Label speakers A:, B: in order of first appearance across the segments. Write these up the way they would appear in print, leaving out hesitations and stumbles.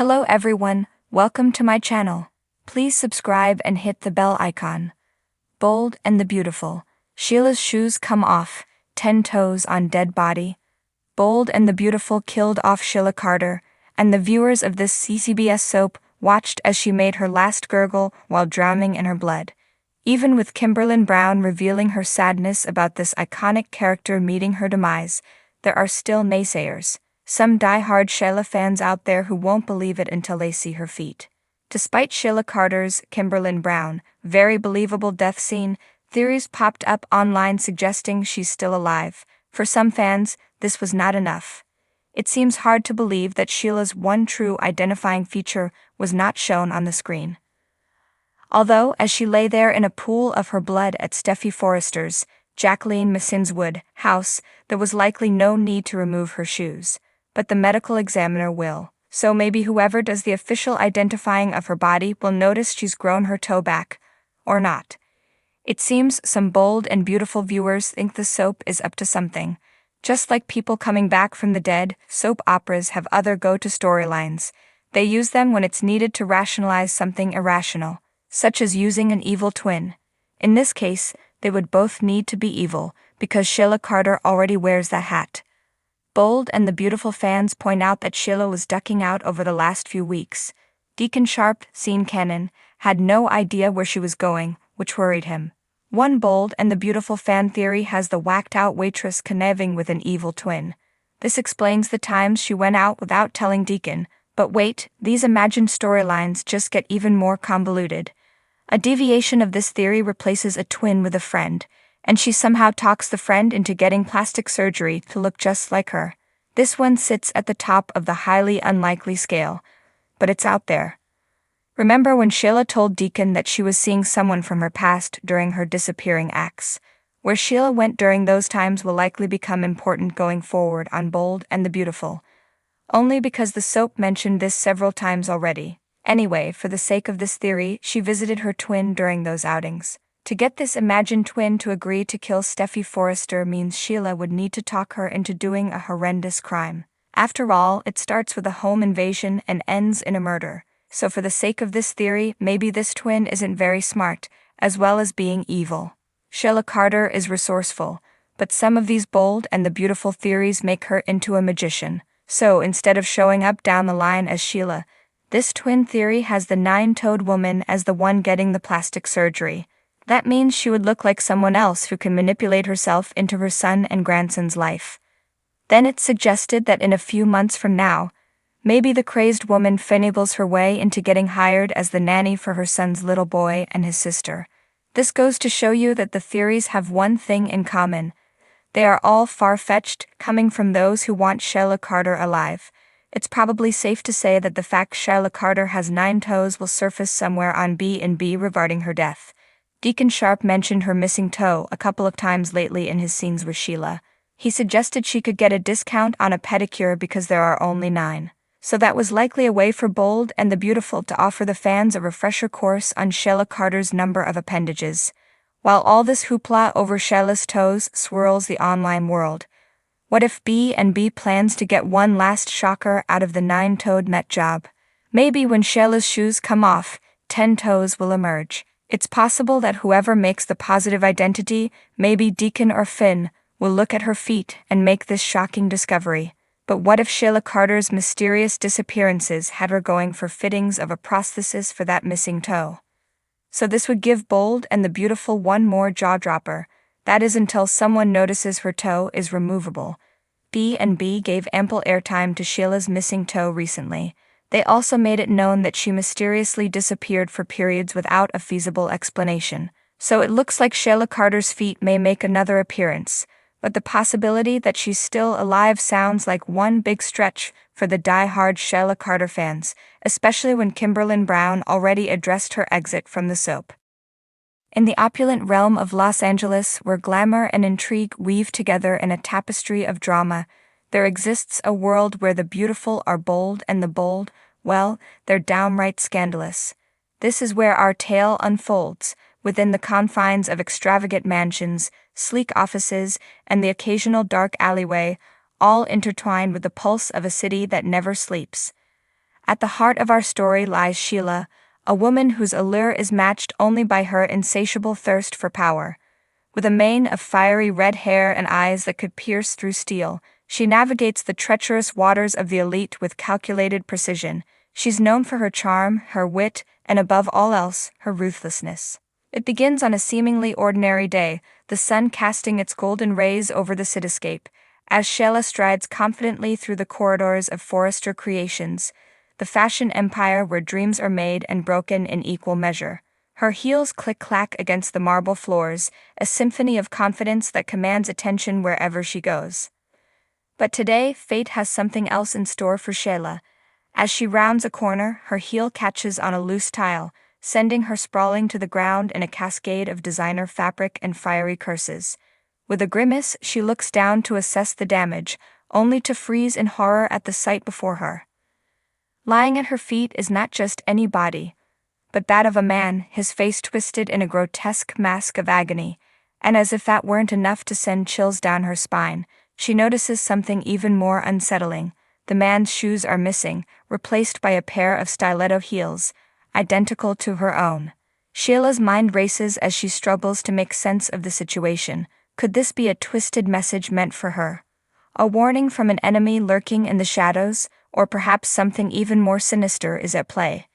A: Hello everyone, welcome to my channel. Please subscribe and hit the bell icon. Bold and the Beautiful. Sheila's shoes come off, 10 toes on dead body. Bold and the Beautiful killed off Sheila Carter, and the viewers of this CBS soap watched as she made her last gurgle while drowning in her blood. Even with Kimberlin Brown revealing her sadness about this iconic character meeting her demise, there are still naysayers. Some die-hard Sheila fans out there who won't believe it until they see her feet. Despite Sheila Carter's Kimberlin Brown very believable death scene, theories popped up online suggesting she's still alive. For some fans, this was not enough. It seems hard to believe that Sheila's one true identifying feature was not shown on the screen. Although, as she lay there in a pool of her blood at Steffy Forrester's, Jacqueline Masson's Wood house, there was likely no need to remove her shoes. But the medical examiner will. So maybe whoever does the official identifying of her body will notice she's grown her toe back. Or not. It seems some bold and beautiful viewers think the soap is up to something. Just like people coming back from the dead, soap operas have other go-to storylines. They use them when it's needed to rationalize something irrational, such as using an evil twin. In this case, they would both need to be evil, because Sheila Carter already wears that hat. Bold and the Beautiful fans point out that Sheila was ducking out over the last few weeks. Deacon Sharp, Sean Cannon, had no idea where she was going, which worried him. One Bold and the Beautiful fan theory has the whacked-out waitress conniving with an evil twin. This explains the times she went out without telling Deacon, but wait, these imagined storylines just get even more convoluted. A deviation of this theory replaces a twin with a friend, and she somehow talks the friend into getting plastic surgery to look just like her. This one sits at the top of the highly unlikely scale, but it's out there. Remember when Sheila told Deacon that she was seeing someone from her past during her disappearing acts? Where Sheila went during those times will likely become important going forward on Bold and the Beautiful. Only because the soap mentioned this several times already. Anyway, for the sake of this theory, she visited her twin during those outings. To get this imagined twin to agree to kill Steffy Forrester means Sheila would need to talk her into doing a horrendous crime. After all, it starts with a home invasion and ends in a murder. So for the sake of this theory, maybe this twin isn't very smart, as well as being evil. Sheila Carter is resourceful, but some of these Bold and the Beautiful theories make her into a magician. So instead of showing up down the line as Sheila, this twin theory has the 9-toed woman as the one getting the plastic surgery. That means she would look like someone else who can manipulate herself into her son and grandson's life. Then it's suggested that in a few months from now, maybe the crazed woman finables her way into getting hired as the nanny for her son's little boy and his sister. This goes to show you that the theories have one thing in common. They are all far-fetched, coming from those who want Sheila Carter alive. It's probably safe to say that the fact Sheila Carter has 9 toes will surface somewhere on B&B regarding her death. Deacon Sharp mentioned her missing toe a couple of times lately in his scenes with Sheila. He suggested she could get a discount on a pedicure because there are only 9. So that was likely a way for Bold and the Beautiful to offer the fans a refresher course on Sheila Carter's number of appendages. While all this hoopla over Sheila's toes swirls the online world, what if B&B plans to get one last shocker out of the 9-toed Met job? Maybe when Sheila's shoes come off, 10 toes will emerge. It's possible that whoever makes the positive identity, maybe Deacon or Finn, will look at her feet and make this shocking discovery. But what if Sheila Carter's mysterious disappearances had her going for fittings of a prosthesis for that missing toe? So this would give Bold and the Beautiful one more jaw-dropper. That is until someone notices her toe is removable. B&B gave ample airtime to Sheila's missing toe recently. They also made it known that she mysteriously disappeared for periods without a feasible explanation. So it looks like Sheila Carter's feet may make another appearance, but the possibility that she's still alive sounds like one big stretch for the die-hard Sheila Carter fans, especially when Kimberlin Brown already addressed her exit from the soap. In the opulent realm of Los Angeles, where glamour and intrigue weave together in a tapestry of drama, there exists a world where the beautiful are bold and the bold, well, they're downright scandalous. This is where our tale unfolds, within the confines of extravagant mansions, sleek offices, and the occasional dark alleyway, all intertwined with the pulse of a city that never sleeps. At the heart of our story lies Sheila, a woman whose allure is matched only by her insatiable thirst for power. With a mane of fiery red hair and eyes that could pierce through steel, she navigates the treacherous waters of the elite with calculated precision. She's known for her charm, her wit, and above all else, her ruthlessness. It begins on a seemingly ordinary day, the sun casting its golden rays over the cityscape, as Sheila strides confidently through the corridors of Forrester Creations, the fashion empire where dreams are made and broken in equal measure. Her heels click-clack against the marble floors, a symphony of confidence that commands attention wherever she goes. But today, fate has something else in store for Sheila. As she rounds a corner, her heel catches on a loose tile, sending her sprawling to the ground in a cascade of designer fabric and fiery curses. With a grimace, she looks down to assess the damage, only to freeze in horror at the sight before her. Lying at her feet is not just any body, but that of a man, his face twisted in a grotesque mask of agony, and as if that weren't enough to send chills down her spine, she notices something even more unsettling. The man's shoes are missing, replaced by a pair of stiletto heels, identical to her own. Sheila's mind races as she struggles to make sense of the situation. Could this be a twisted message meant for her? A warning from an enemy lurking in the shadows, or perhaps something even more sinister is at play?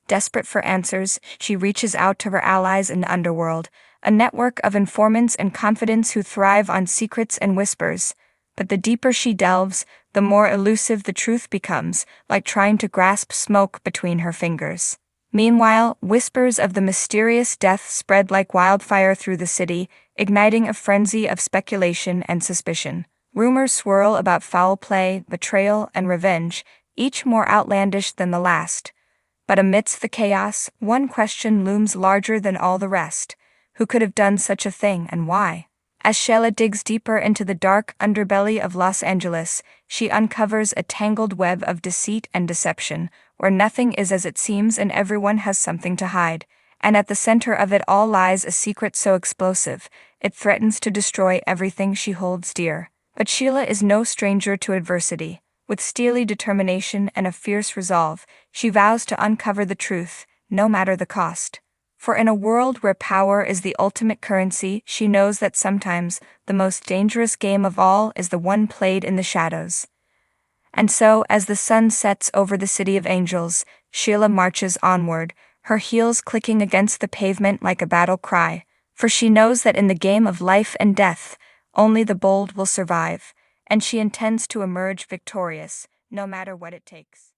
A: Desperate for answers, she reaches out to her allies in the underworld, a network of informants and confidants who thrive on secrets and whispers. But the deeper she delves, the more elusive the truth becomes, like trying to grasp smoke between her fingers. Meanwhile, whispers of the mysterious death spread like wildfire through the city, igniting a frenzy of speculation and suspicion. Rumors swirl about foul play, betrayal, and revenge, each more outlandish than the last. But amidst the chaos, one question looms larger than all the rest. Who could have done such a thing and why? As Sheila digs deeper into the dark underbelly of Los Angeles, she uncovers a tangled web of deceit and deception, where nothing is as it seems and everyone has something to hide. And at the center of it all lies a secret so explosive, it threatens to destroy everything she holds dear. But Sheila is no stranger to adversity. With steely determination and a fierce resolve, she vows to uncover the truth, no matter the cost. For in a world where power is the ultimate currency, she knows that sometimes the most dangerous game of all is the one played in the shadows. And so, as the sun sets over the city of angels, Sheila marches onward, her heels clicking against the pavement like a battle cry, for she knows that in the game of life and death, only the bold will survive, and she intends to emerge victorious, no matter what it takes.